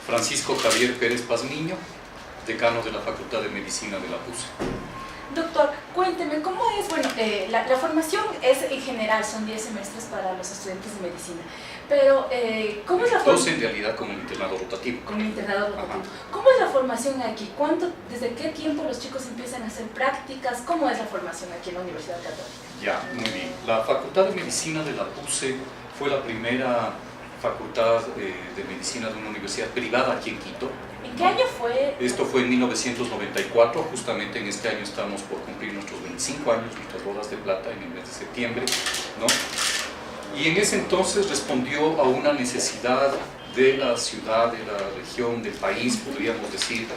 Francisco Javier Pérez Pazmiño, decano de la Facultad de Medicina de la UCE. Doctor, cuénteme, ¿cómo es? Bueno, la formación es en general, son 10 semestres para los estudiantes de medicina, pero ¿cómo es la formación? 12 en realidad con el internado rotativo. Con el internado rotativo. Ajá. ¿Cómo es la formación aquí? ¿Desde qué tiempo los chicos empiezan a hacer prácticas? ¿Cómo es la formación aquí en la Universidad Católica? Ya, muy bien. La Facultad de Medicina de la UCE fue la primera facultad de medicina de una universidad privada aquí en Quito. ¿En qué año fue? Esto fue en 1994, justamente en este año estamos por cumplir nuestros 25 años, nuestras bodas de plata en el mes de septiembre, ¿no? Y en ese entonces respondió a una necesidad de la ciudad, de la región, del país, podríamos decir,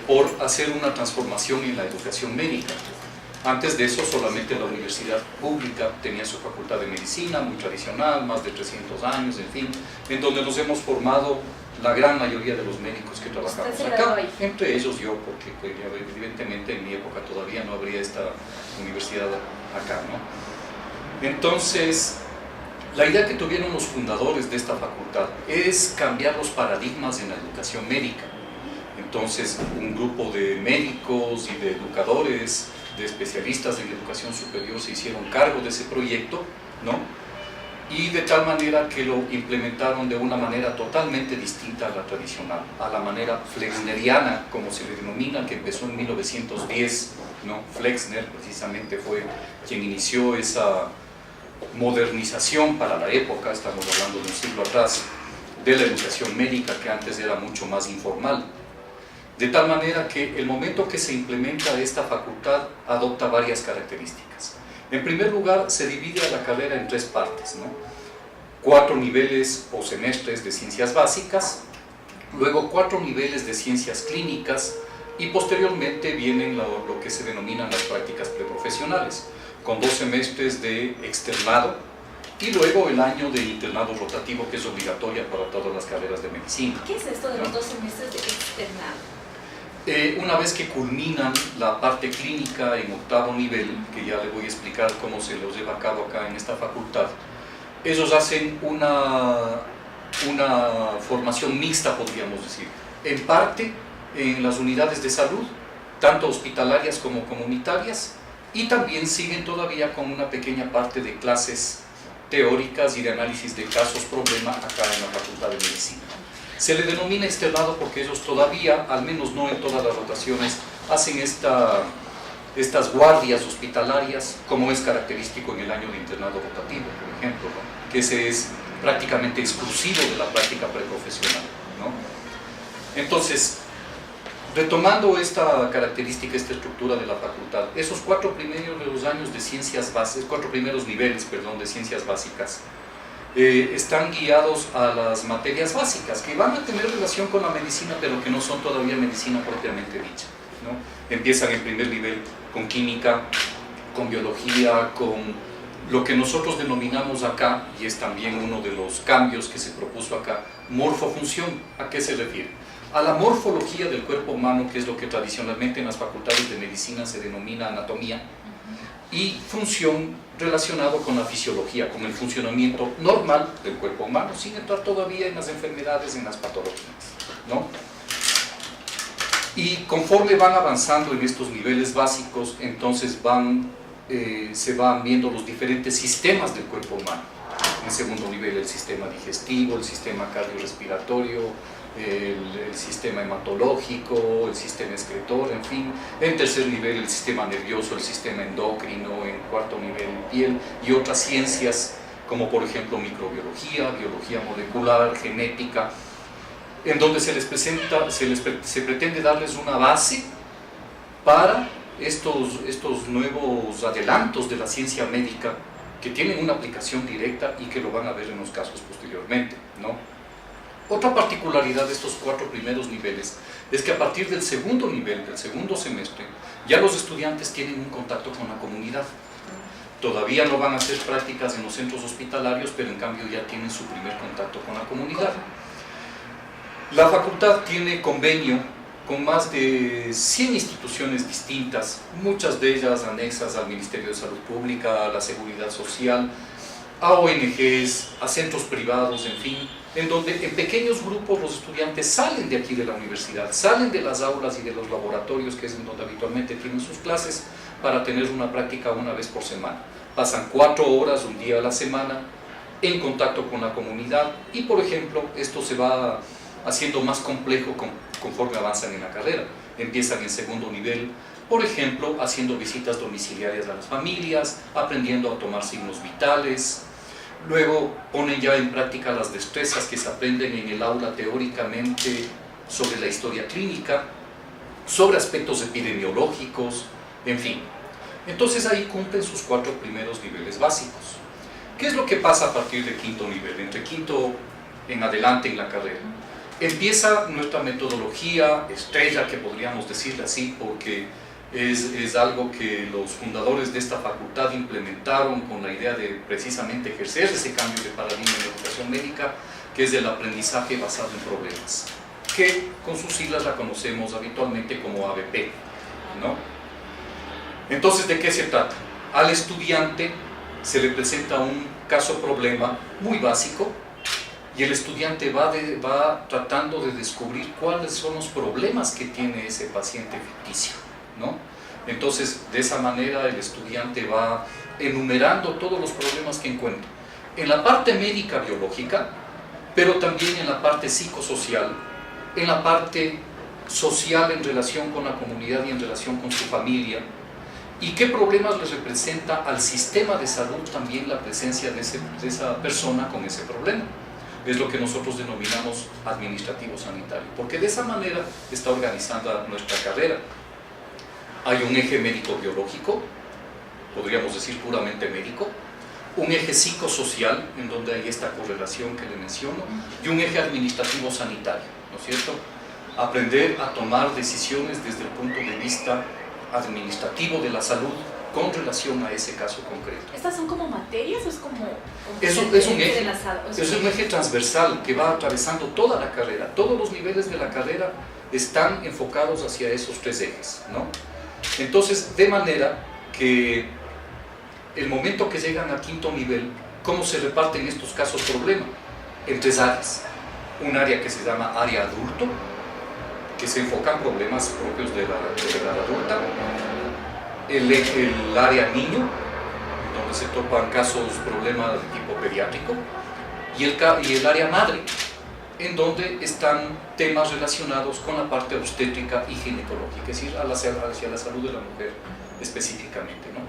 por hacer una transformación en la educación médica. Antes de eso, solamente la universidad pública tenía su facultad de medicina, muy tradicional, más de 300 años, en fin, en donde nos hemos formado la gran mayoría de los médicos que trabajamos acá, entre ellos yo, porque pues, evidentemente en mi época todavía no habría esta universidad acá, ¿no? Entonces, la idea que tuvieron los fundadores de esta facultad es cambiar los paradigmas en la educación médica. Entonces, un grupo de médicos y de educadores, de especialistas en educación superior se hicieron cargo de ese proyecto, ¿no? Y de tal manera que lo implementaron de una manera totalmente distinta a la tradicional, a la manera flexneriana, como se le denomina, que empezó en 1910, ¿no? Flexner precisamente fue quien inició esa modernización para la época, estamos hablando de un siglo atrás, de la educación médica que antes era mucho más informal. De tal manera que el momento que se implementa esta facultad adopta varias características. En primer lugar, se divide a la carrera en 3 partes, ¿no? 4 niveles o semestres de ciencias básicas, luego 4 niveles de ciencias clínicas y posteriormente vienen lo que se denominan las prácticas preprofesionales, con 2 semestres de externado y luego el año de internado rotativo, que es obligatoria para todas las carreras de medicina. ¿Qué es esto de los 2 semestres de externado? Una vez que culminan la parte clínica en 8º nivel, que ya le voy a explicar cómo se los lleva a cabo acá en esta facultad, ellos hacen una formación mixta, podríamos decir, en parte en las unidades de salud, tanto hospitalarias como comunitarias, y también siguen todavía con una pequeña parte de clases teóricas y de análisis de casos problema acá en la Facultad de Medicina. Se le denomina externado porque ellos todavía, al menos no en todas las rotaciones, hacen estas guardias hospitalarias, como es característico en el año de internado rotativo, por ejemplo, ¿no? Que ese es prácticamente exclusivo de la práctica preprofesional, ¿no? Entonces, retomando esta característica, esta estructura de la facultad, esos 4 primeros años de ciencias básicas, 4 primeros niveles, perdón, de ciencias básicas, están guiados a las materias básicas que van a tener relación con la medicina, pero que no son todavía medicina propiamente dicha, ¿no? Empiezan en primer nivel con química, con biología, con lo que nosotros denominamos acá, y es también uno de los cambios que se propuso acá, morfofunción. ¿A qué se refiere? A la morfología del cuerpo humano, que es lo que tradicionalmente en las facultades de medicina se denomina anatomía, y función relacionado con la fisiología, con el funcionamiento normal del cuerpo humano, sin entrar todavía en las enfermedades, en las patologías, ¿no? Y conforme van avanzando en estos niveles básicos, entonces se van viendo los diferentes sistemas del cuerpo humano. En segundo nivel, el sistema digestivo, el sistema cardiorrespiratorio, el sistema hematológico, el sistema excretor, en fin. En tercer nivel, el sistema nervioso, el sistema endocrino. En cuarto nivel, piel y otras ciencias como por ejemplo microbiología, biología molecular, genética, en donde se pretende darles una base para estos nuevos adelantos de la ciencia médica que tienen una aplicación directa y que lo van a ver en los casos posteriormente, ¿no? Otra particularidad de estos 4 primeros niveles es que a partir del segundo nivel, del segundo semestre, ya los estudiantes tienen un contacto con la comunidad. Todavía no van a hacer prácticas en los centros hospitalarios, pero en cambio ya tienen su primer contacto con la comunidad. La facultad tiene convenio con más de 100 instituciones distintas, muchas de ellas anexas al Ministerio de Salud Pública, a la Seguridad Social, a ONGs, a centros privados, en fin, en donde en pequeños grupos los estudiantes salen de aquí de la universidad, salen de las aulas y de los laboratorios, que es en donde habitualmente tienen sus clases, para tener una práctica una vez por semana. Pasan 4 horas, un día a la semana, en contacto con la comunidad y, por ejemplo, esto se va haciendo más complejo conforme avanzan en la carrera. Empiezan en segundo nivel, por ejemplo, haciendo visitas domiciliarias a las familias, aprendiendo a tomar signos vitales. Luego ponen ya en práctica las destrezas que se aprenden en el aula teóricamente sobre la historia clínica, sobre aspectos epidemiológicos, en fin. Entonces ahí cumplen sus 4 primeros niveles básicos. ¿Qué es lo que pasa a partir de quinto nivel? Entre quinto en adelante en la carrera. Empieza nuestra metodología estrella, que podríamos decirle así, porque es algo que los fundadores de esta facultad implementaron con la idea de precisamente ejercer ese cambio de paradigma en la educación médica, que es el aprendizaje basado en problemas, que con sus siglas la conocemos habitualmente como ABP, ¿no? Entonces, ¿de qué se trata? Al estudiante se le presenta un caso problema muy básico y el estudiante va tratando de descubrir cuáles son los problemas que tiene ese paciente ficticio, ¿no? Entonces, de esa manera el estudiante va enumerando todos los problemas que encuentra en la parte médica biológica, pero también en la parte psicosocial, en la parte social en relación con la comunidad y en relación con su familia, y qué problemas les representa al sistema de salud también la presencia de esa persona con ese problema. Es lo que nosotros denominamos administrativo sanitario, porque de esa manera está organizada nuestra carrera. Hay un eje médico-biológico, podríamos decir puramente médico, un eje psicosocial, en donde hay esta correlación que le menciono, y un eje administrativo sanitario, ¿no es cierto? Aprender a tomar decisiones desde el punto de vista administrativo de la salud con relación a ese caso concreto. ¿Estas son como materias o es como es un eje transversal que va atravesando toda la carrera. Todos los niveles de la carrera están enfocados hacia esos 3 ejes, ¿no? Entonces, de manera que el momento que llegan a quinto nivel, ¿cómo se reparten estos casos problema? En 3 áreas. Un área que se llama área adulto, que se enfocan problemas propios de la edad adulta, el área niño, donde se topan casos, problemas de tipo pediátrico, y el área madre, en donde están temas relacionados con la parte obstétrica y ginecológica, es decir, hacia la salud de la mujer específicamente, ¿no?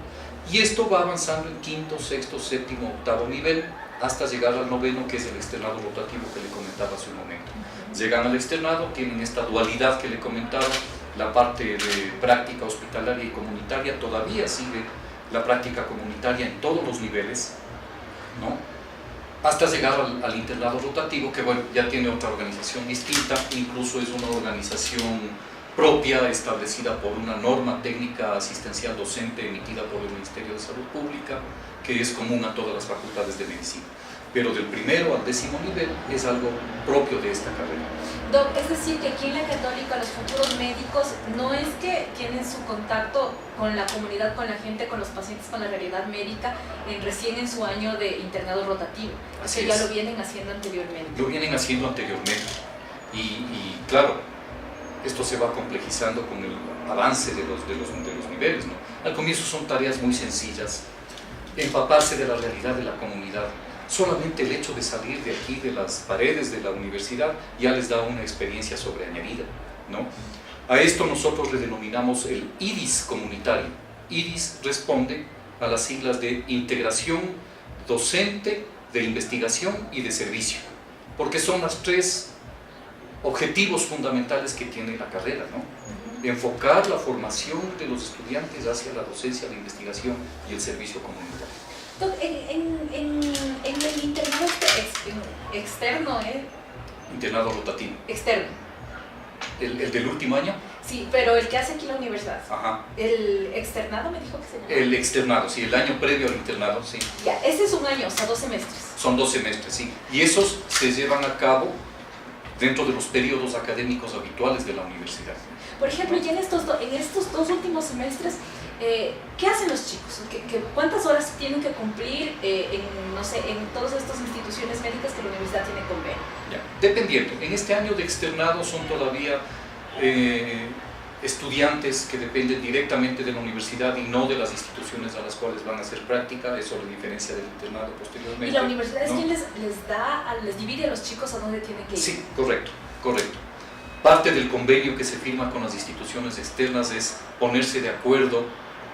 Y esto va avanzando en quinto, sexto, séptimo, octavo nivel, hasta llegar al noveno, que es el externado rotativo que le comentaba hace un momento. Llegan al externado, tienen esta dualidad que le comentaba, la parte de práctica hospitalaria y comunitaria, todavía sigue la práctica comunitaria en todos los niveles, ¿no? Hasta llegar al internado rotativo, que bueno, ya tiene otra organización distinta, incluso es una organización propia, establecida por una norma técnica asistencial docente emitida por el Ministerio de Salud Pública, que es común a todas las facultades de medicina. Pero del primero al 10º nivel es algo propio de esta carrera. Doc, es decir, que aquí en la Católica los futuros médicos no es que tienen su contacto con la comunidad, con la gente, con los pacientes, con la realidad médica recién en su año de internado rotativo. Así ya es. lo vienen haciendo anteriormente. Lo vienen haciendo anteriormente. Y claro, esto se va complejizando con el avance de los niveles, ¿no? Al comienzo son tareas muy sencillas, empaparse de la realidad de la comunidad. Solamente el hecho de salir de aquí, de las paredes de la universidad, ya les da una experiencia sobreañadida, ¿no? A esto nosotros le denominamos el IDIS comunitario. IDIS responde a las siglas de Integración Docente, de Investigación y de Servicio, porque son los 3 objetivos fundamentales que tiene la carrera, ¿no? Enfocar la formación de los estudiantes hacia la docencia, la investigación y el servicio comunitario. En el internado externo, Internado rotativo. Externo. ¿El del último año? Sí, pero el que hace aquí la universidad. Ajá. El externado me dijo que se llama. El externado, sí, el año previo al internado, sí. Ya, ese es un año, o sea, 2 semestres. Son 2 semestres, sí. Y esos se llevan a cabo dentro de los periodos académicos habituales de la universidad. Por ejemplo, ya en estos 2 últimos semestres, ¿qué hacen los chicos? ¿Cuántas horas tienen que cumplir no sé, en todas estas instituciones médicas que la universidad tiene convenio? Ya, dependiendo. En este año de externado son todavía estudiantes que dependen directamente de la universidad y no de las instituciones a las cuales van a hacer práctica. Eso la diferencia del internado posteriormente. ¿Y la universidad es ¿no? quien les divide a los chicos a dónde tienen que ir? Sí, correcto. Parte del convenio que se firma con las instituciones externas es ponerse de acuerdo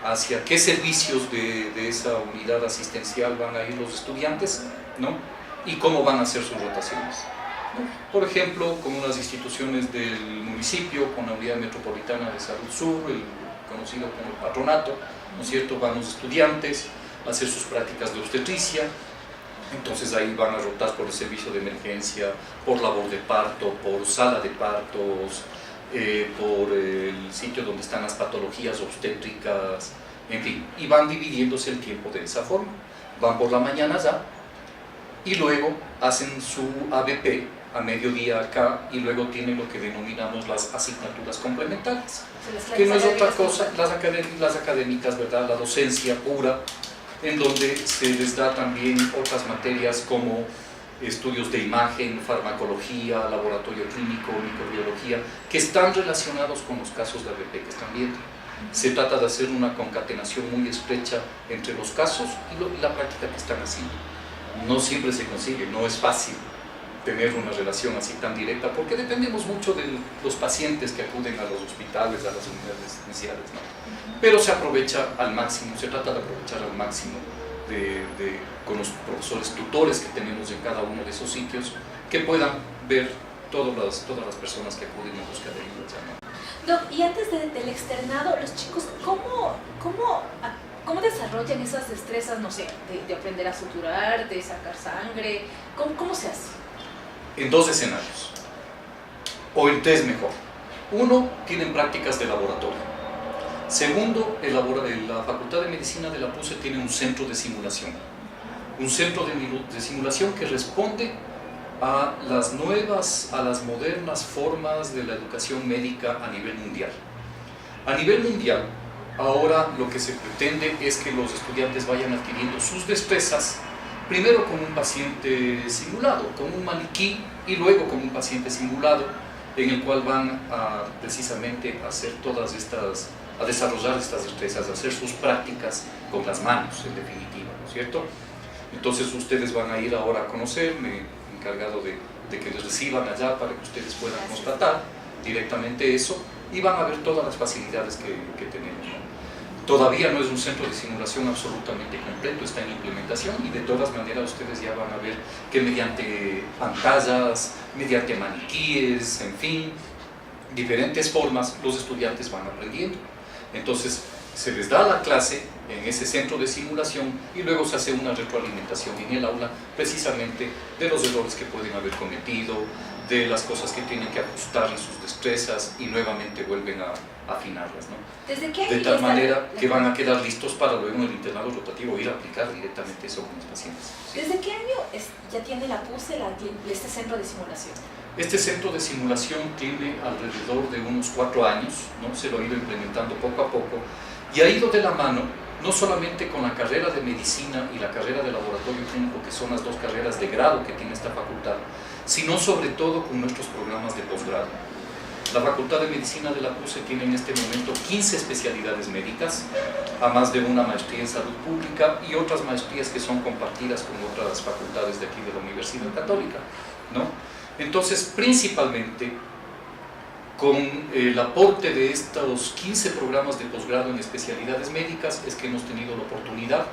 hacia qué servicios de esa unidad asistencial van a ir los estudiantes, ¿no? Y cómo van a hacer sus rotaciones. Por ejemplo, con unas instituciones del municipio, con la Unidad Metropolitana de Salud Sur, el conocido como el patronato, ¿no es cierto? Van los estudiantes a hacer sus prácticas de obstetricia, entonces ahí van a rotar por el servicio de emergencia, por labor de parto, por sala de partos, por el sitio donde están las patologías obstétricas, en fin, y van dividiéndose el tiempo de esa forma. Van por la mañana ya, y luego hacen su ABP a mediodía acá, y luego tienen lo que denominamos las asignaturas complementarias, que no es otra cosa, las académicas, ¿verdad? La docencia pura, en donde se les da también otras materias como estudios de imagen, farmacología, laboratorio clínico, microbiología, que están relacionados con los casos de ABP que están viendo. Se trata de hacer una concatenación muy estrecha entre los casos y la práctica que están haciendo. No siempre se consigue, no es fácil tener una relación así tan directa, porque dependemos mucho de los pacientes que acuden a los hospitales, a las unidades iniciales, ¿no? Pero se aprovecha al máximo, se trata de aprovechar al máximo con los profesores tutores que tenemos en cada uno de esos sitios, que puedan ver todas las personas que acuden en busca de ayuda, ¿no? Doc, y antes del externado, los chicos, ¿cómo desarrollan esas destrezas, no sé, de aprender a suturar, de sacar sangre? ¿Cómo se hace? En dos escenarios, o en tres mejor. Uno, tienen prácticas de laboratorio. Segundo, la Facultad de Medicina de la PUCE tiene un centro de simulación. Un centro de simulación que responde a las modernas formas de la educación médica a nivel mundial. A nivel mundial, ahora lo que se pretende es que los estudiantes vayan adquiriendo sus destrezas, primero con un paciente simulado, con un maniquí, y luego con un paciente simulado, en el cual van precisamente a desarrollar estas destrezas, a hacer sus prácticas con las manos, en definitiva, ¿no es cierto? Entonces ustedes van a ir ahora a conocerme, encargado de que les reciban allá para que ustedes puedan constatar directamente eso, y van a ver todas las facilidades que tenemos, ¿no? Todavía no es un centro de simulación absolutamente completo, está en implementación, y de todas maneras ustedes ya van a ver que mediante pantallas, mediante maniquíes, en fin, diferentes formas, los estudiantes van aprendiendo. Entonces se les da la clase en ese centro de simulación y luego se hace una retroalimentación en el aula, precisamente de los errores que pueden haber cometido, de las cosas que tienen que ajustar en sus destrezas, y nuevamente vuelven a afinarlas, ¿no? ¿Desde qué De tal manera que van a quedar listos para luego en el internado rotativo ir a aplicar directamente eso con los pacientes. ¿Sí? ¿Desde qué año ya tiene la PUCE este centro de simulación? Este centro de simulación tiene alrededor de unos 4 años, ¿no? Se lo ha ido implementando poco a poco, y ha ido de la mano no solamente con la carrera de medicina y la carrera de laboratorio clínico, que son las dos carreras de grado que tiene esta facultad, sino sobre todo con nuestros programas de posgrado. La Facultad de Medicina de la PUCE tiene en este momento 15 especialidades médicas, a más de una maestría en salud pública y otras maestrías que son compartidas con otras facultades de aquí de la Universidad Católica, ¿no? Entonces, principalmente, con el aporte de estos 15 programas de posgrado en especialidades médicas, es que hemos tenido la oportunidad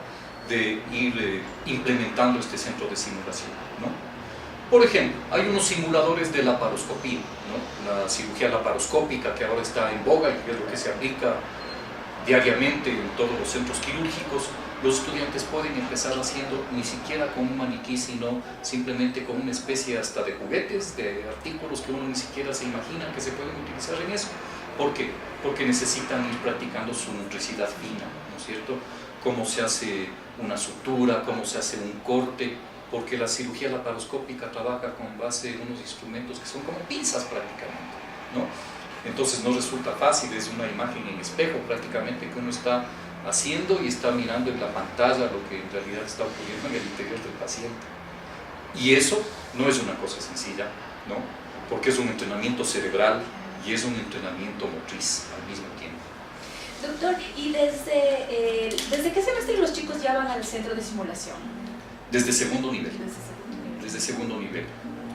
de ir implementando este centro de simulación, ¿no? Por ejemplo, hay unos simuladores de laparoscopía, ¿no? La cirugía laparoscópica, que ahora está en boga y que es lo que se aplica diariamente en todos los centros quirúrgicos. Los estudiantes pueden empezar haciendo ni siquiera con un maniquí, sino simplemente con una especie hasta de juguetes, de artículos que uno ni siquiera se imagina que se pueden utilizar en eso. ¿Por qué? Porque necesitan ir practicando su motricidad fina, ¿no es cierto? Cómo se hace una sutura, cómo se hace un corte, porque la cirugía laparoscópica trabaja con base en unos instrumentos que son como pinzas prácticamente, ¿no? Entonces no resulta fácil, es una imagen en espejo prácticamente que uno está haciendo y está mirando en la pantalla lo que en realidad está ocurriendo en el interior del paciente. Y eso no es una cosa sencilla, ¿no? Porque es un entrenamiento cerebral y es un entrenamiento motriz al mismo tiempo. Doctor, ¿y desde qué semestre los chicos ya van al centro de simulación? Desde segundo nivel. Desde segundo nivel.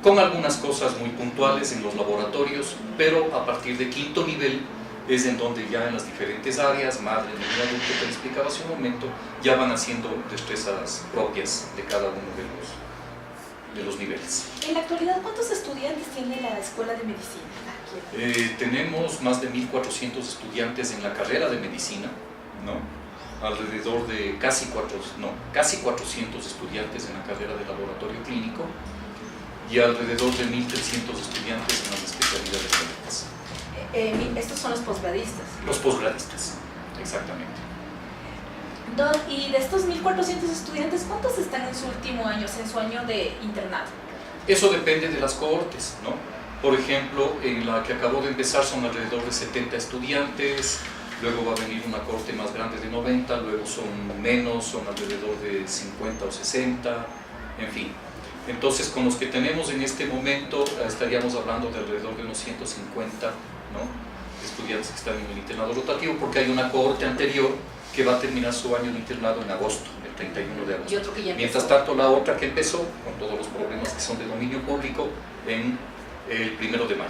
Con algunas cosas muy puntuales en los laboratorios, pero a partir de quinto nivel es en donde ya en las diferentes áreas, madre, niño, adulto, que le explicaba hace un momento, ya van haciendo destrezas propias de cada uno de los niveles. En la actualidad, ¿cuántos estudiantes tiene la Escuela de Medicina? Tenemos más de 1.400 estudiantes en la carrera de medicina, ¿no? Alrededor de casi 400 estudiantes en la carrera de laboratorio clínico y alrededor de 1.300 estudiantes en las especialidades médicas. Estos son los posgradistas. Los posgradistas, exactamente. Y de estos 1.400 estudiantes, ¿cuántos están en su último año, o sea, en su año de internado? Eso depende de las cohortes, ¿no? Por ejemplo, en la que acabó de empezar son alrededor de 70 estudiantes, luego va a venir una cohorte más grande de 90, luego son menos, son alrededor de 50 o 60, en fin. Entonces, con los que tenemos en este momento, estaríamos hablando de alrededor de unos 150, ¿no?, estudiantes que están en el internado rotativo, porque hay una cohorte anterior que va a terminar su año de internado en agosto, el 31 de agosto. Y otro que ya empezó. Mientras tanto, la otra que empezó, con todos los problemas que son de dominio público, en el 1 de mayo.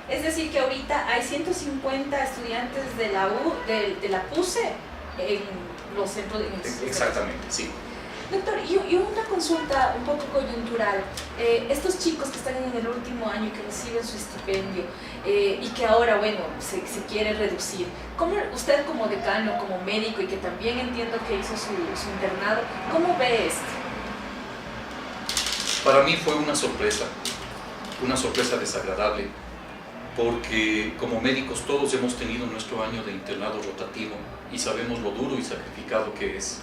Es decir, que ahorita hay 150 estudiantes de la PUCE en los centros de investigación. Exactamente, sí. Doctor, y una consulta un poco coyuntural. Estos chicos que están en el último año y que reciben su estipendio y que ahora, bueno, se quiere reducir, ¿cómo usted como decano, como médico y que también entiendo que hizo su internado, cómo ve esto? Para mí fue una sorpresa desagradable, porque como médicos todos hemos tenido nuestro año de internado rotativo y sabemos lo duro y sacrificado que es.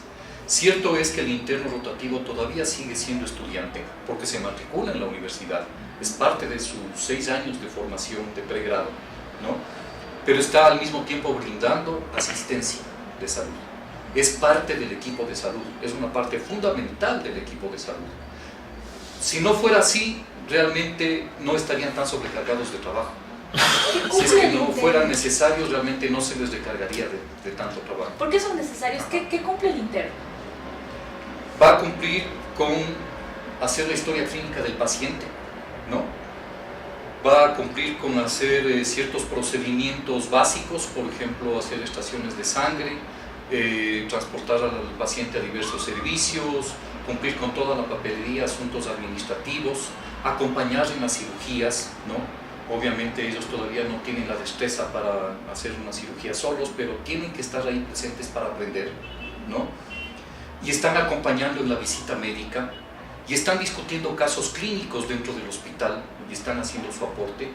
Cierto es que el interno rotativo todavía sigue siendo estudiante porque se matricula en la universidad, es parte de sus 6 años de formación de pregrado, ¿no? Pero está al mismo tiempo brindando asistencia de salud, es parte del equipo de salud, es una parte fundamental del equipo de salud. Si no fuera así, realmente no estarían tan sobrecargados de trabajo. Si es que no fueran necesarios, realmente no se les recargaría de tanto trabajo. ¿Por qué son necesarios? ¿Qué cumple el interno? Va a cumplir con hacer la historia clínica del paciente, ¿no? Va a cumplir con hacer ciertos procedimientos básicos, por ejemplo, hacer extracciones de sangre, transportar al paciente a diversos servicios, cumplir con toda la papelería, asuntos administrativos, acompañar en las cirugías, ¿no? Obviamente ellos todavía no tienen la destreza para hacer una cirugía solos, pero tienen que estar ahí presentes para aprender, ¿no? Y están acompañando en la visita médica y están discutiendo casos clínicos dentro del hospital y están haciendo su aporte,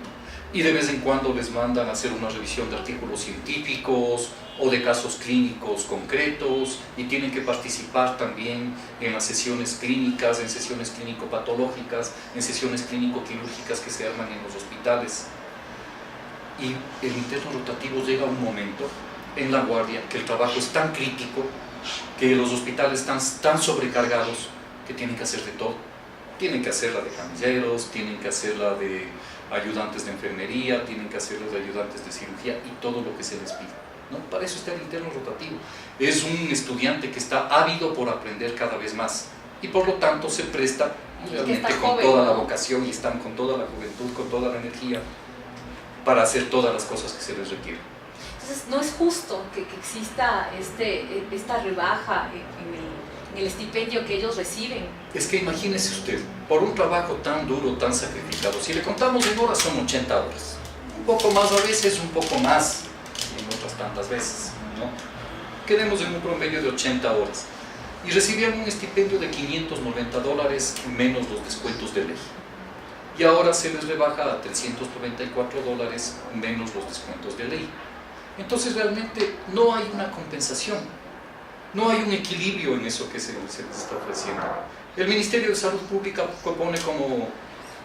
y de vez en cuando les mandan a hacer una revisión de artículos científicos o de casos clínicos concretos, y tienen que participar también en las sesiones clínicas, en sesiones clínico-patológicas, en sesiones clínico-quirúrgicas que se arman en los hospitales. Y el interno rotativo llega a un momento en la guardia que el trabajo es tan crítico, que los hospitales están tan sobrecargados, que tienen que hacer de todo. Tienen que hacer la de camilleros, tienen que hacer la de ayudantes de enfermería, tienen que hacer la de ayudantes de cirugía y todo lo que se les pide, ¿no? Para eso está el interno rotativo. Es un estudiante que está ávido por aprender cada vez más y por lo tanto se presta realmente con toda la vocación, y están con toda la juventud, con toda la energía para hacer todas las cosas que se les requieren. Entonces, no es justo que exista esta rebaja en el estipendio que ellos reciben. Es que imagínese usted, por un trabajo tan duro, tan sacrificado, si le contamos en horas son 80 horas, un poco más a veces, un poco más en otras tantas veces, ¿no? Quedemos en un promedio de 80 horas y recibían un estipendio de $590 menos los descuentos de ley, y ahora se les rebaja a $394 menos los descuentos de ley. Entonces realmente no hay una compensación, no hay un equilibrio en eso que se les está ofreciendo. El Ministerio de Salud Pública propone como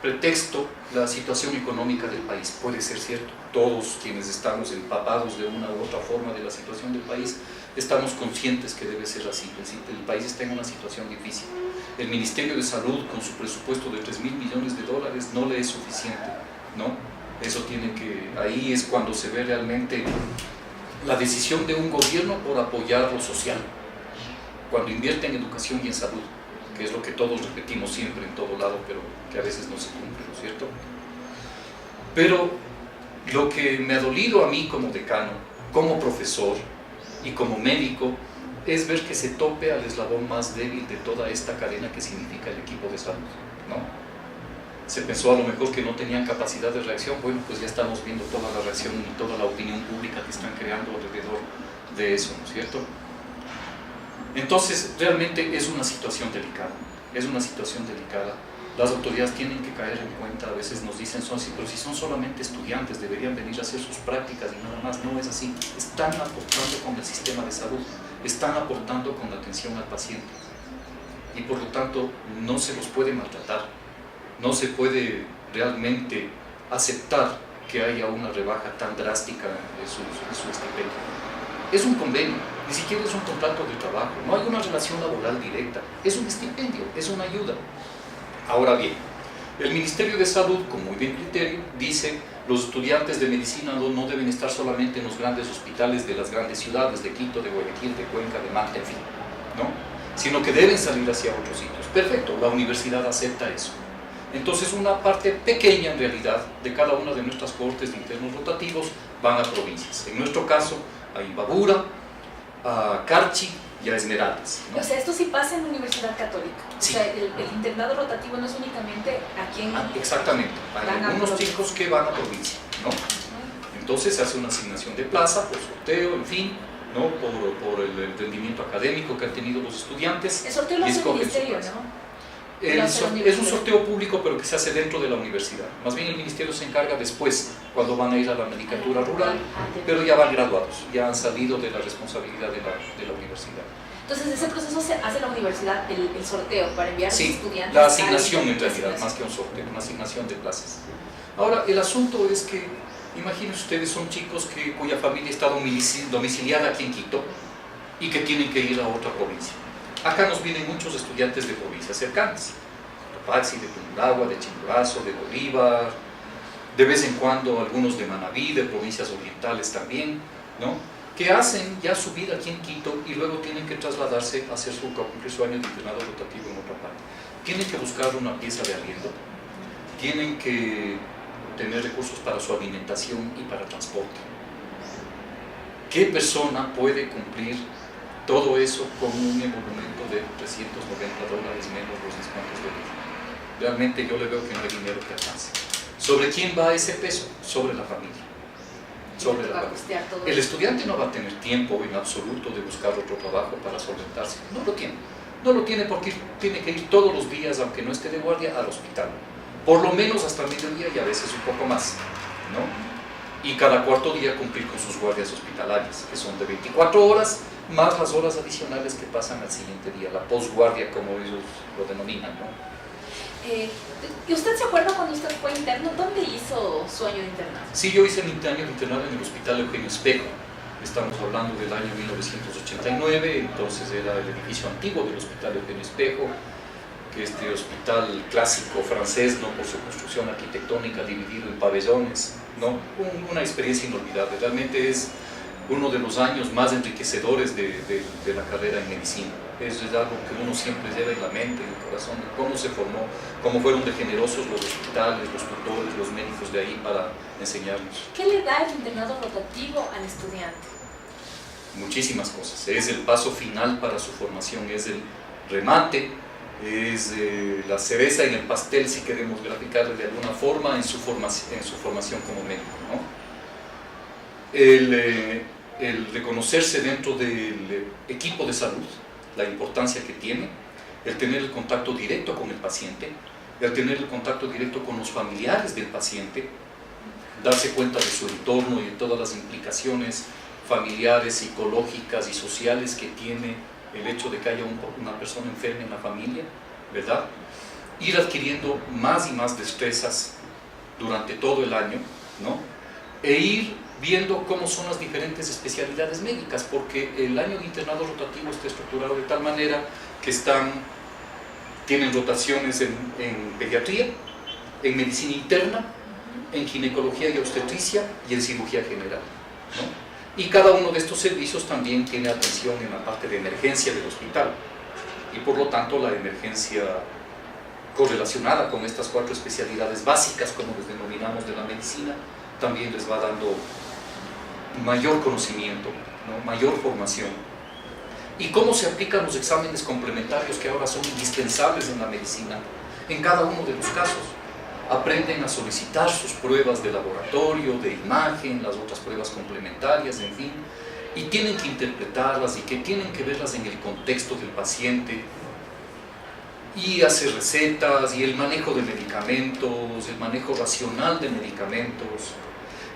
pretexto la situación económica del país. Puede ser cierto, todos quienes estamos empapados de una u otra forma de la situación del país, estamos conscientes que debe ser así. El país está en una situación difícil. El Ministerio de Salud, con su presupuesto de 3.000 millones de dólares, no le es suficiente, ¿no? Eso tiene que, ahí es cuando se ve realmente la decisión de un gobierno por apoyar lo social, cuando invierte en educación y en salud, que es lo que todos repetimos siempre en todo lado, pero que a veces no se cumple, ¿no es cierto? Pero lo que me ha dolido a mí como decano, como profesor y como médico, es ver que se tope al eslabón más débil de toda esta cadena que significa el equipo de salud, ¿no? Se pensó a lo mejor que no tenían capacidad de reacción. Bueno, pues ya estamos viendo toda la reacción y toda la opinión pública que están creando alrededor de eso, ¿no es cierto? Entonces, realmente es una situación delicada, es una situación delicada. Las autoridades tienen que caer en cuenta, a veces nos dicen, pero si son solamente estudiantes, deberían venir a hacer sus prácticas y nada más. No es así, están aportando con el sistema de salud, están aportando con la atención al paciente y por lo tanto no se los puede maltratar. No se puede realmente aceptar que haya una rebaja tan drástica de su estipendio. Es un convenio, ni siquiera es un contrato de trabajo, no hay una relación laboral directa, es un estipendio, es una ayuda. Ahora bien, el Ministerio de Salud, con muy bien criterio, dice los estudiantes de medicina no deben estar solamente en los grandes hospitales de las grandes ciudades, de Quito, de Guayaquil, de Cuenca, de Manta, en fin, ¿no? Sino que deben salir hacia otros sitios. Perfecto, la universidad acepta eso. Entonces una parte pequeña en realidad de cada una de nuestras cohortes de internos rotativos van a provincias. En nuestro caso a Imbabura, a Carchi y a Esmeraldas, ¿no? O sea, esto sí pasa en la Universidad Católica. Sí. O sea, el internado rotativo no es únicamente aquí en... Exactamente, hay algunos chicos que van a provincia, ¿no? Entonces se hace una asignación de plaza por sorteo, en fin, ¿no? Por el rendimiento académico que han tenido los estudiantes. El sorteo lo hace el ministerio, ¿no? Es un sorteo público, pero que se hace dentro de la universidad. Más bien el ministerio se encarga después, cuando van a ir a la medicatura rural, pero ya van graduados, ya han salido de la responsabilidad de la universidad. Entonces, ese proceso se hace la universidad, el sorteo, para enviar a los estudiantes. La asignación en realidad, más que un sorteo, una asignación de plazas. Ahora, el asunto es que, imagínense ustedes, son chicos cuya familia está domiciliada aquí en Quito y que tienen que ir a otra provincia. Acá nos vienen muchos estudiantes de provincias cercanas, de Topaxi, de Tungurahua, de Chimborazo, de Bolívar, de vez en cuando algunos de Manabí, de provincias orientales también, ¿no? Que hacen ya su vida aquí en Quito y luego tienen que trasladarse a cumplir su año de internado rotativo en otra parte. Tienen que buscar una pieza de arriendo, tienen que tener recursos para su alimentación y para transporte. ¿Qué persona puede cumplir todo eso con un emolumento de $390 menos los descuentos de ley? Realmente yo le veo que no hay dinero que alcance. ¿Sobre quién va ese peso? Sobre la familia. Sobre la familia. El estudiante no va a tener tiempo en absoluto de buscar otro trabajo para solventarse. No lo tiene. No lo tiene porque tiene que ir todos los días, aunque no esté de guardia, al hospital. Por lo menos hasta el mediodía y a veces un poco más, ¿no? Y cada cuarto día cumplir con sus guardias hospitalarias, que son de 24 horas, más las horas adicionales que pasan al siguiente día, la posguardia, como ellos lo denominan, ¿no? ¿Y usted se acuerda cuando usted fue interno? ¿Dónde hizo su año de internado? Sí, yo hice mi año de internado en el Hospital Eugenio Espejo. Estamos hablando del año 1989, entonces era el edificio antiguo del Hospital Eugenio Espejo, que este hospital clásico francés, ¿no? Por su construcción arquitectónica, dividido en pabellones, ¿no? Una experiencia inolvidable. Realmente es uno de los años más enriquecedores de la carrera en medicina. Es algo que uno siempre lleva en la mente, en el corazón, de cómo se formó, cómo fueron de generosos los hospitales, los tutores, los médicos de ahí para enseñarnos. ¿Qué le da el internado rotativo al estudiante? Muchísimas cosas. Es el paso final para su formación, es el remate, es la cereza en el pastel, si queremos graficarle de alguna forma, en su formación como médico, ¿no? El reconocerse dentro del equipo de salud, la importancia que tiene, el tener el contacto directo con el paciente, el tener el contacto directo con los familiares del paciente, darse cuenta de su entorno y de todas las implicaciones familiares, psicológicas y sociales que tiene el hecho de que haya una persona enferma en la familia, ¿verdad? ir adquiriendo más y más destrezas durante todo el año, ¿no? E ir viendo cómo son las diferentes especialidades médicas, porque el año de internado rotativo está estructurado de tal manera que tienen rotaciones en pediatría, en medicina interna, en ginecología y obstetricia y en cirugía general, ¿no? Y cada uno de estos servicios también tiene atención en la parte de emergencia del hospital, y por lo tanto la emergencia correlacionada con estas 4 especialidades básicas, como les denominamos, de la medicina, también les va dando mayor conocimiento, ¿no? Mayor formación. Y cómo se aplican los exámenes complementarios que ahora son indispensables en la medicina, en cada uno de los casos. Aprenden a solicitar sus pruebas de laboratorio, de imagen, las otras pruebas complementarias, en fin, y tienen que interpretarlas y que tienen que verlas en el contexto del paciente, y hacer recetas, y el manejo de medicamentos, el manejo racional de medicamentos,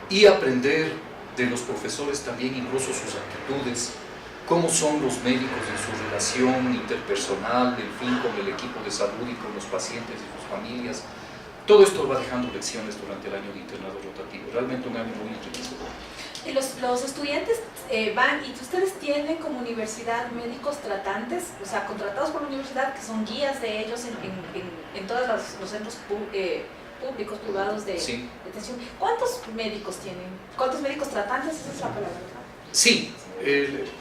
y aprender de los profesores también incluso sus actitudes, cómo son los médicos en su relación interpersonal, en fin, con el equipo de salud y con los pacientes y sus familias. Todo esto va dejando lecciones durante el año de internado rotativo, realmente un año muy enriquecedor. Y los estudiantes van, y ustedes tienen como universidad médicos tratantes, o sea, contratados por la universidad, que son guías de ellos en todos los centros públicos, privados de atención. ¿Cuántos médicos tienen? ¿Cuántos médicos tratantes? Esa es la palabra, ¿verdad? Sí,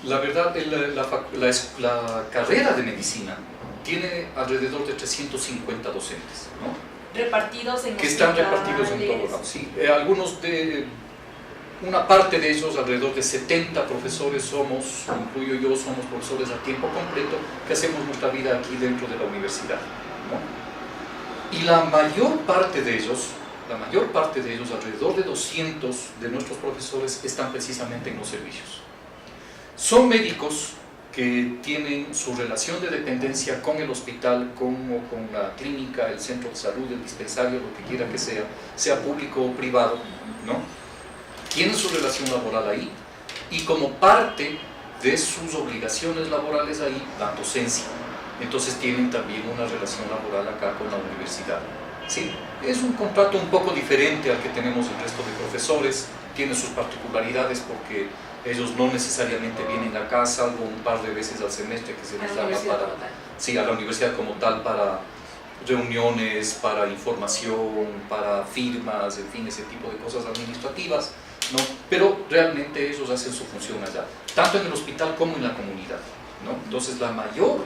la verdad, la carrera de medicina tiene alrededor de 350 docentes, ¿no? Repartidos en que están repartidos en todo lado. Sí, una parte de ellos, alrededor de 70 profesores incluyo yo, somos profesores a tiempo completo que hacemos nuestra vida aquí dentro de la universidad, ¿no? Y la mayor parte de ellos, alrededor de 200 de nuestros profesores, están precisamente en los servicios. Son médicos que tienen su relación de dependencia con el hospital, con la clínica, el centro de salud, el dispensario, lo que quiera que sea público o privado, ¿no? Tienen su relación laboral ahí, y como parte de sus obligaciones laborales ahí, dan docencia. Entonces tienen también una relación laboral acá con la universidad. Sí, es un contrato un poco diferente al que tenemos el resto de profesores, tiene sus particularidades porque ellos no necesariamente vienen acá, salvo un par de veces al semestre que se les llama a la universidad como tal, para reuniones, para información, para firmas, en fin, ese tipo de cosas administrativas, ¿no? Pero realmente ellos hacen su función allá, tanto en el hospital como en la comunidad, ¿no? Entonces la mayor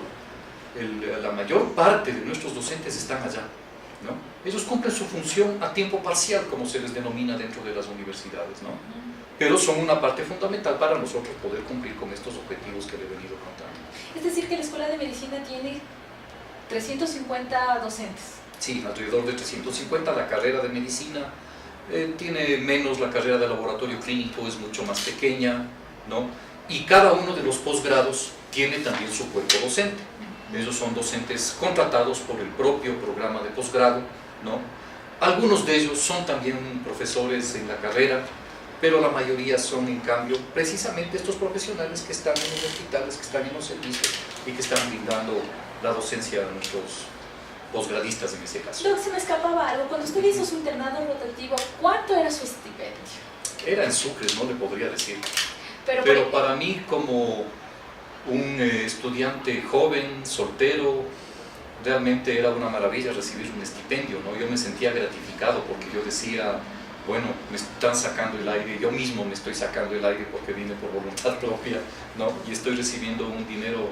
parte de nuestros docentes están allá, ¿no? Ellos cumplen su función a tiempo parcial, como se les denomina dentro de las universidades, ¿no? Pero son una parte fundamental para nosotros poder cumplir con estos objetivos que le he venido contando. Es decir, que la Escuela de Medicina tiene 350 docentes. Sí, alrededor de 350. La carrera de medicina tiene menos, la carrera de laboratorio clínico es mucho más pequeña, ¿no? Y cada uno de los posgrados tiene también su cuerpo docente. Ellos son docentes contratados por el propio programa de posgrado, ¿no? Algunos de ellos son también profesores en la carrera, pero la mayoría son, en cambio, precisamente estos profesionales que están en los hospitales, que están en los servicios y que están brindando la docencia a nuestros posgradistas en ese caso. Luego se me escapaba algo. Cuando usted hizo su internado rotativo, ¿cuánto era su estipendio? Era en sucres, no le podría decir. Pero para mí, como un estudiante joven, soltero, realmente era una maravilla recibir un estipendio, ¿no? Yo me sentía gratificado porque yo decía, bueno, me están sacando el aire, yo mismo me estoy sacando el aire porque vine por voluntad propia, ¿no? Y estoy recibiendo un dinero,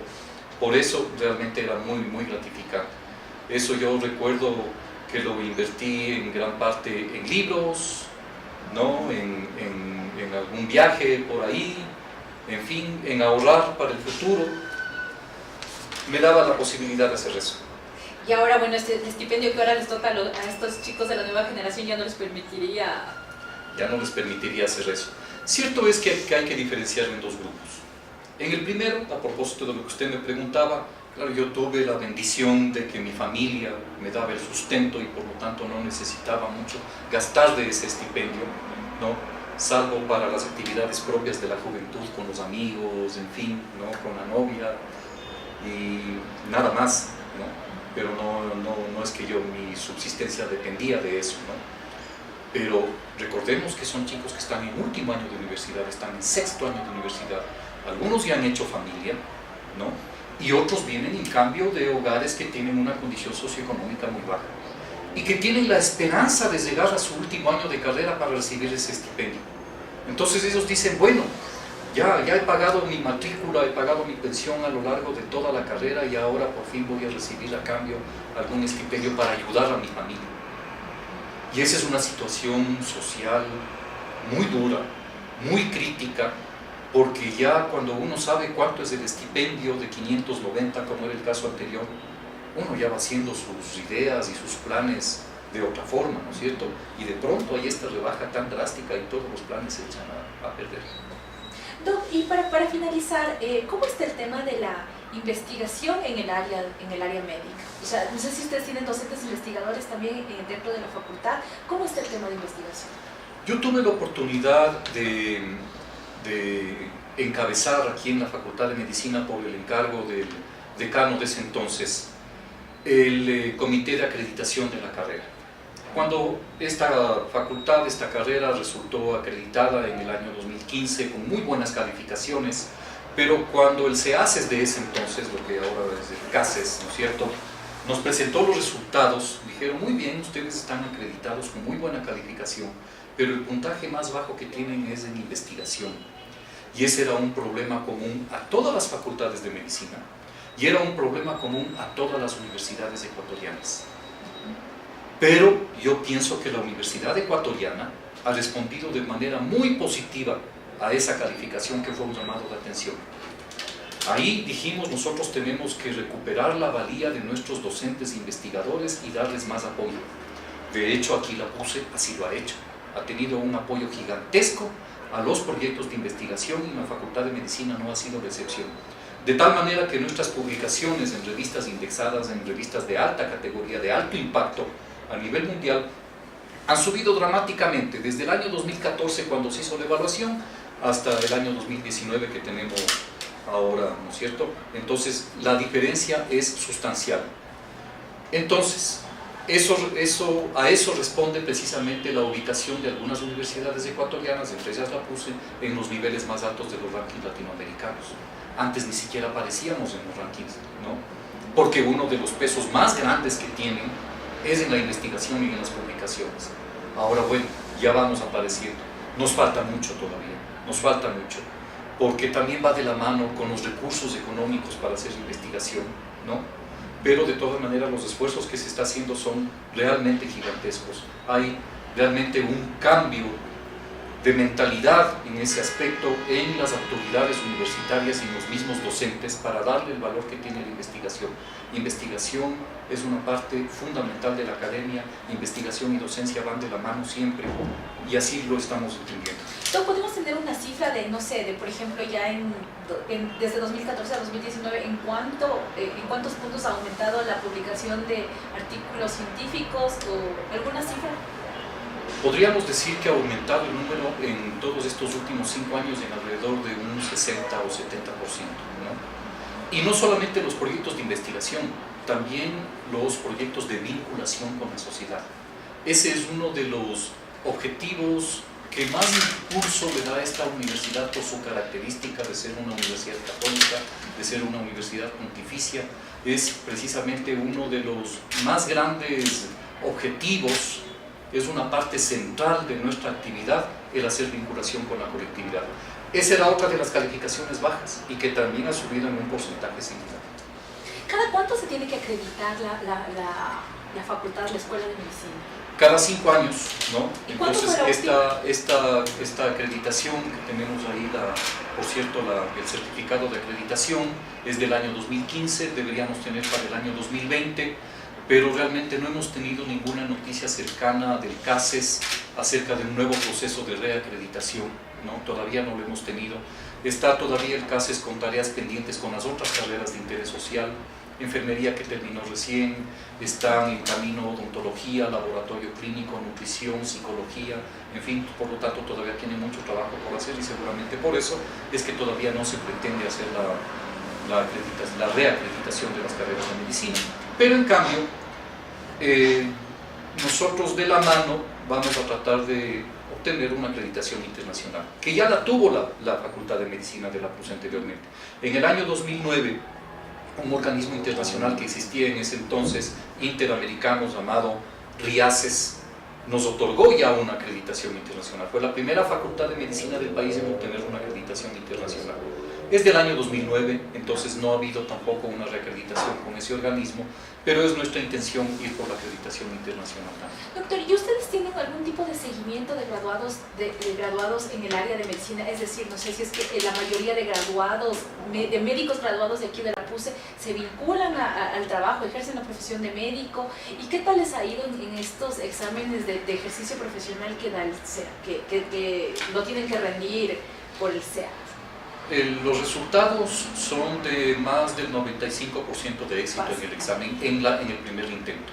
por eso realmente era muy, muy gratificante. Eso yo recuerdo que lo invertí en gran parte en libros, ¿no? En algún viaje por ahí, en fin, en ahorrar para el futuro. Me daba la posibilidad de hacer eso. Y ahora, bueno, este estipendio que ahora les toca a estos chicos de la nueva generación ya no les permitiría... Ya no les permitiría hacer eso. Cierto es que hay que diferenciar en dos grupos. En el primero, a propósito de lo que usted me preguntaba, claro, yo tuve la bendición de que mi familia me daba el sustento y por lo tanto no necesitaba mucho gastar de ese estipendio, ¿no? Salvo para las actividades propias de la juventud, con los amigos, en fin, ¿no? Con la novia y nada más, ¿no? pero no es que mi subsistencia dependía de eso, ¿no? Pero recordemos que son chicos que están en último año de universidad, están en sexto año de universidad, algunos ya han hecho familia, ¿no? Y otros vienen en cambio de hogares que tienen una condición socioeconómica muy baja y que tienen la esperanza de llegar a su último año de carrera para recibir ese estipendio. Entonces ellos dicen, bueno, ya he pagado mi matrícula, he pagado mi pensión a lo largo de toda la carrera y ahora por fin voy a recibir a cambio algún estipendio para ayudar a mi familia. Y esa es una situación social muy dura, muy crítica, porque ya cuando uno sabe cuánto es el estipendio de 590, como era el caso anterior, uno ya va haciendo sus ideas y sus planes de otra forma, ¿no es cierto? Y de pronto hay esta rebaja tan drástica y todos los planes se echan a perder. Doc, y para finalizar, ¿cómo está el tema de la investigación en el área médica? O sea, no sé si ustedes tienen docentes investigadores también dentro de la facultad. ¿Cómo está el tema de investigación? Yo tuve la oportunidad de encabezar aquí en la Facultad de Medicina, por el encargo del decano de ese entonces, el comité de acreditación de la carrera. Cuando esta facultad, esta carrera resultó acreditada en el año 2015 con muy buenas calificaciones, pero cuando el CEACES de ese entonces, lo que ahora es el CACES, ¿no es cierto?, nos presentó los resultados, dijeron, muy bien, ustedes están acreditados con muy buena calificación, pero el puntaje más bajo que tienen es en investigación. Y ese era un problema común a todas las facultades de medicina y era un problema común a todas las universidades ecuatorianas. Pero yo pienso que la Universidad Ecuatoriana ha respondido de manera muy positiva a esa calificación que fue un llamado de atención. Ahí dijimos, nosotros tenemos que recuperar la valía de nuestros docentes e investigadores y darles más apoyo. De hecho, aquí la PUCE así lo ha hecho. Ha tenido un apoyo gigantesco a los proyectos de investigación y la Facultad de Medicina no ha sido la excepción. De tal manera que nuestras publicaciones en revistas indexadas, en revistas de alta categoría, de alto impacto a nivel mundial, han subido dramáticamente desde el año 2014, cuando se hizo la evaluación, hasta el año 2019 que tenemos ahora, ¿no es cierto? Entonces, la diferencia es sustancial. Entonces, a eso responde precisamente la ubicación de algunas universidades ecuatorianas, entre ellas la PUCE, en los niveles más altos de los rankings latinoamericanos. Antes ni siquiera aparecíamos en los rankings, ¿no? Porque uno de los pesos más grandes que tienen es en la investigación y en las publicaciones. Ahora, bueno, ya vamos apareciendo. Nos falta mucho todavía, nos falta mucho, porque también va de la mano con los recursos económicos para hacer investigación, ¿no? Pero de todas maneras los esfuerzos que se está haciendo son realmente gigantescos. Hay realmente un cambio de mentalidad en ese aspecto en las autoridades universitarias y en los mismos docentes para darle el valor que tiene la investigación. Investigación es una parte fundamental de la academia, investigación y docencia van de la mano siempre y así lo estamos entendiendo. Entonces, ¿podemos tener una cifra de, no sé, de por ejemplo ya desde 2014 a 2019, ¿en cuántos puntos ha aumentado la publicación de artículos científicos o alguna cifra? Podríamos decir que ha aumentado el número en todos estos últimos 5 años en alrededor de un 60 o 70%, ¿no? Y no solamente los proyectos de investigación, también los proyectos de vinculación con la sociedad. Ese es uno de los objetivos que más impulso le da a esta universidad por su característica de ser una universidad católica, de ser una universidad pontificia. Es precisamente uno de los más grandes objetivos, es una parte central de nuestra actividad el hacer vinculación con la colectividad. Esa era otra de las calificaciones bajas y que también ha subido en un porcentaje significativo. ¿Cada cuánto se tiene que acreditar la facultad, la escuela de medicina? Cada 5 años, ¿no? Entonces, esta acreditación que tenemos ahí, por cierto, el certificado de acreditación es del año 2015, deberíamos tener para el año 2020, pero realmente no hemos tenido ninguna noticia cercana del CACES acerca de un nuevo proceso de reacreditación, ¿no? Todavía no lo hemos tenido. Está todavía el CACES con tareas pendientes con las otras carreras de interés social, enfermería que terminó recién, están en camino odontología, laboratorio clínico, nutrición, psicología, en fin, por lo tanto todavía tiene mucho trabajo por hacer y seguramente por eso es que todavía no se pretende hacer la reacreditación de las carreras de medicina. Pero en cambio, nosotros de la mano vamos a tratar de obtener una acreditación internacional, que ya la tuvo la Facultad de Medicina de la PUS anteriormente. En el año 2009, un organismo internacional que existía en ese entonces, interamericano, llamado RIACES, nos otorgó ya una acreditación internacional. Fue la primera facultad de medicina del país en obtener una acreditación internacional. Es del año 2009, entonces no ha habido tampoco una reacreditación con ese organismo, pero es nuestra intención ir por la acreditación internacional también. Doctor, ¿y ustedes tienen algún tipo de seguimiento de graduados, de graduados en el área de medicina? Es decir, no sé si es que la mayoría de graduados, de médicos graduados de aquí de la PUSE, se vinculan al trabajo, ejercen la profesión de médico. ¿Y qué tal les ha ido en estos exámenes de ejercicio profesional que da el SEA, que lo tienen que rendir por el SEA? Los resultados son de más del 95% de éxito en el examen, en el primer intento.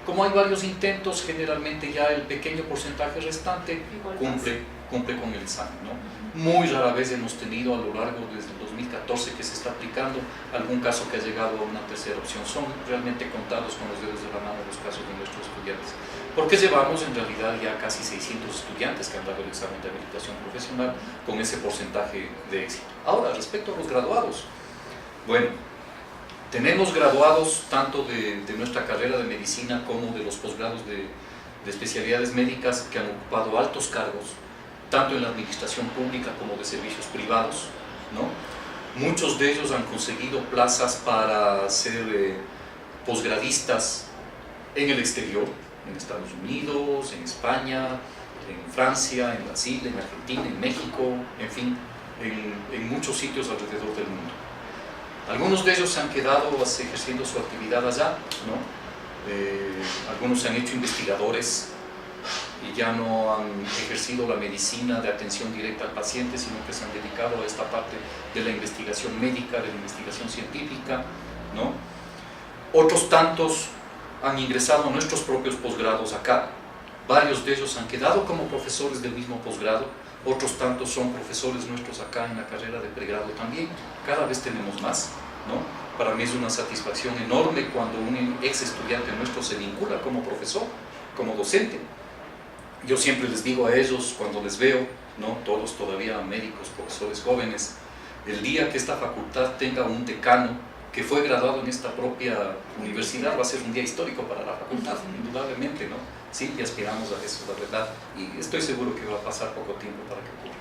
Como hay varios intentos, generalmente ya el pequeño porcentaje restante cumple con el examen, ¿no? Muy rara vez hemos tenido a lo largo desde el 2014 que se está aplicando algún caso que ha llegado a una tercera opción. Son realmente contados con los dedos de la mano los casos de nuestros estudiantes, porque llevamos en realidad ya casi 600 estudiantes que han dado el examen de habilitación profesional con ese porcentaje de éxito. Ahora, respecto a los graduados, bueno, tenemos graduados tanto de nuestra carrera de medicina como de los posgrados de especialidades médicas que han ocupado altos cargos, tanto en la administración pública como de servicios privados, ¿no? Muchos de ellos han conseguido plazas para ser posgradistas en el exterior, en Estados Unidos, en España, en Francia, en Brasil, en Argentina, en México, en fin, en muchos sitios alrededor del mundo. Algunos de ellos se han quedado ejerciendo su actividad allá, ¿no? Algunos se han hecho investigadores y ya no han ejercido la medicina de atención directa al paciente, sino que se han dedicado a esta parte de la investigación médica, de la investigación científica, ¿no? Otros tantos han ingresado a nuestros propios posgrados acá. Varios de ellos han quedado como profesores del mismo posgrado, otros tantos son profesores nuestros acá en la carrera de pregrado también. Cada vez tenemos más, ¿no? Para mí es una satisfacción enorme cuando un ex estudiante nuestro se vincula como profesor, como docente. Yo siempre les digo a ellos cuando les veo, ¿no? Todos todavía médicos, profesores jóvenes, el día que esta facultad tenga un decano que fue graduado en esta propia universidad va a ser un día histórico para la facultad, indudablemente, ¿no? Sí, y aspiramos a eso, la verdad, y estoy seguro que va a pasar poco tiempo para que ocurra.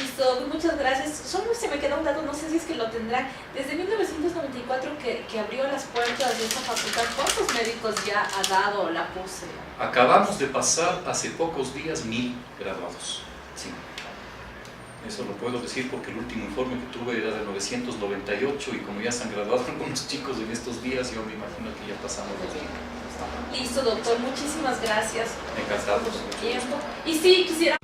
Listo, muchas gracias. Solo se me queda un dato, no sé si es que lo tendrán. Desde 1994 que abrió las puertas de esta facultad, ¿cuántos médicos ya ha dado la PUSE? Acabamos de pasar hace pocos días 1000 graduados, sí. Eso lo puedo decir porque el último informe que tuve era de 998 y como ya se han graduado algunos chicos en estos días, yo me imagino que ya pasamos los 1000. Listo, doctor, muchísimas gracias. Encantado. Por su tiempo. Y sí, quisiera...